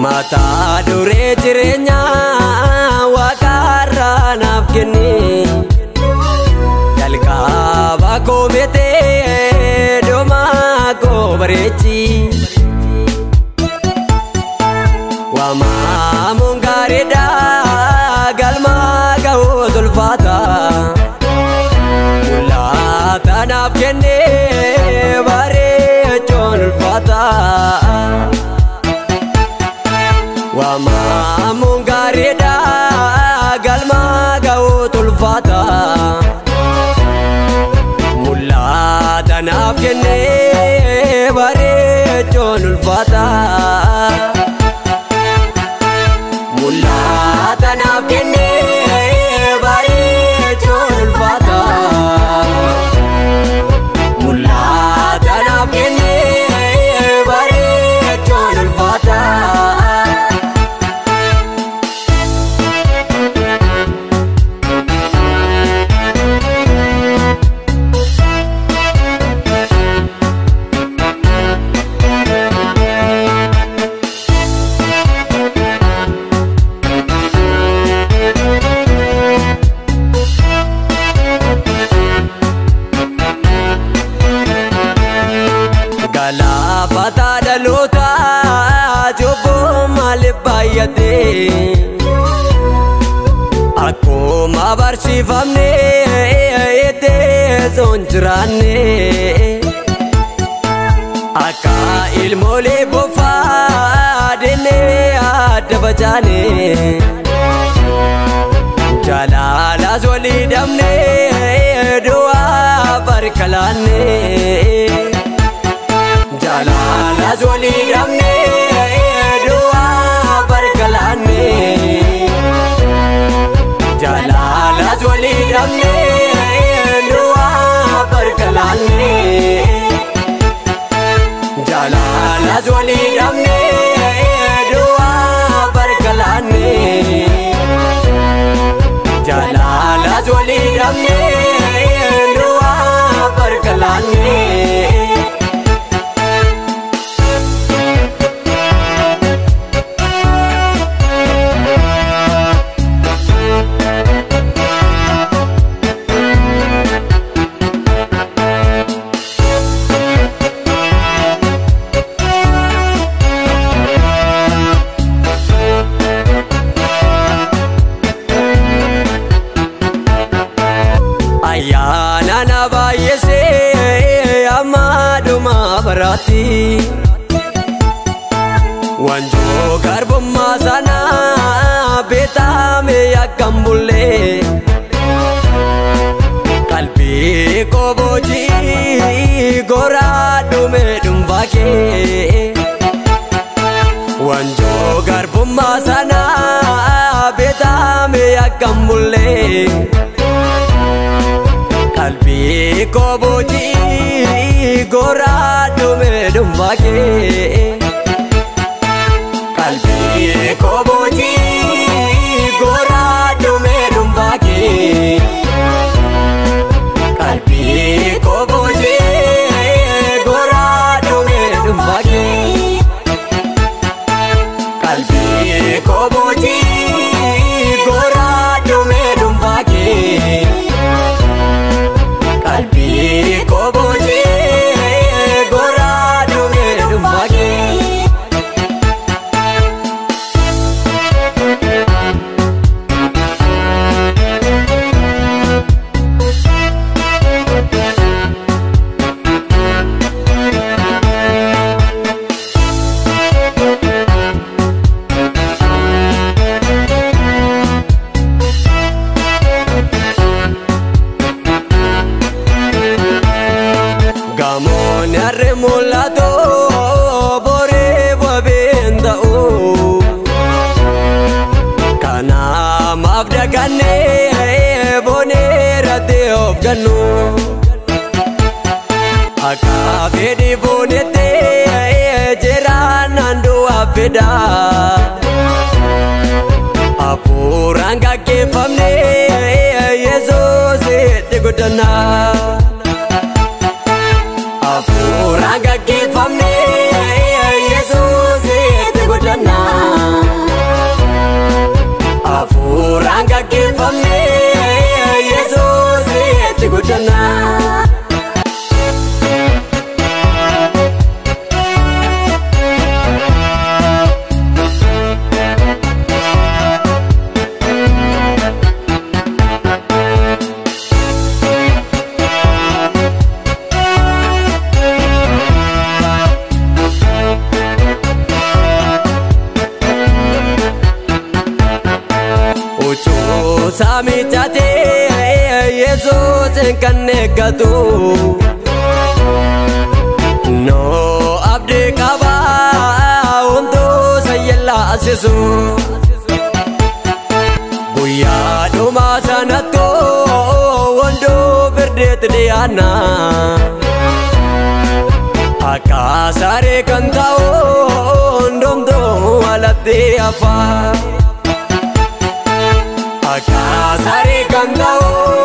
Mata dure jirenya wakarra nafkini jalqaba komete doma ko barechi wama mungareda galma gawo zulfata mulata nafkini barechon ulfata wama mungareda galma gawo tulfata mulata nafkene barechon ulfata mulata nafkene barechon ulfata mulata nafkene barechon ulfata Pata dalota jobo malibayate Ako mabarsifamne ete zonjrane Aka ilmole bofa dene adabajane Jalala zoli damne doa barkalane Jalala zoli damne doa barkalane Jalala zoli damne doa barkalane Jalala zoli damne doa barkalane Jalala zoli damne doa barkalane Ayana na bayese amaduma barati Wanjo garbo masana beta me yakambule Kalbi ko boji gora dume dumbake Wanjo garbo masana beta me yakambule Kalbi ko boji gora dume dumbake Kalbi ko boji gora dume dumbake Kalbi ko boji gora dume dumbake Kalbi ko boji gora dume dumbake Kalbi ko boji gora dume dumbake of gannu akka fedhi boonette jiraan nandu abida Apuran gaggeeffamne Yesuus itti guddanna Apuran gaggeeffamne Yesuus itti guddanna Apuran gaggeeffamne Yesuus itti guddanna Sami chate Yesus kan negatu No abdi kaba untuk sayella asisu Guya duma sanato Wando berdet diana Akasare kan tau Ndomdo alati apa Akasari kandau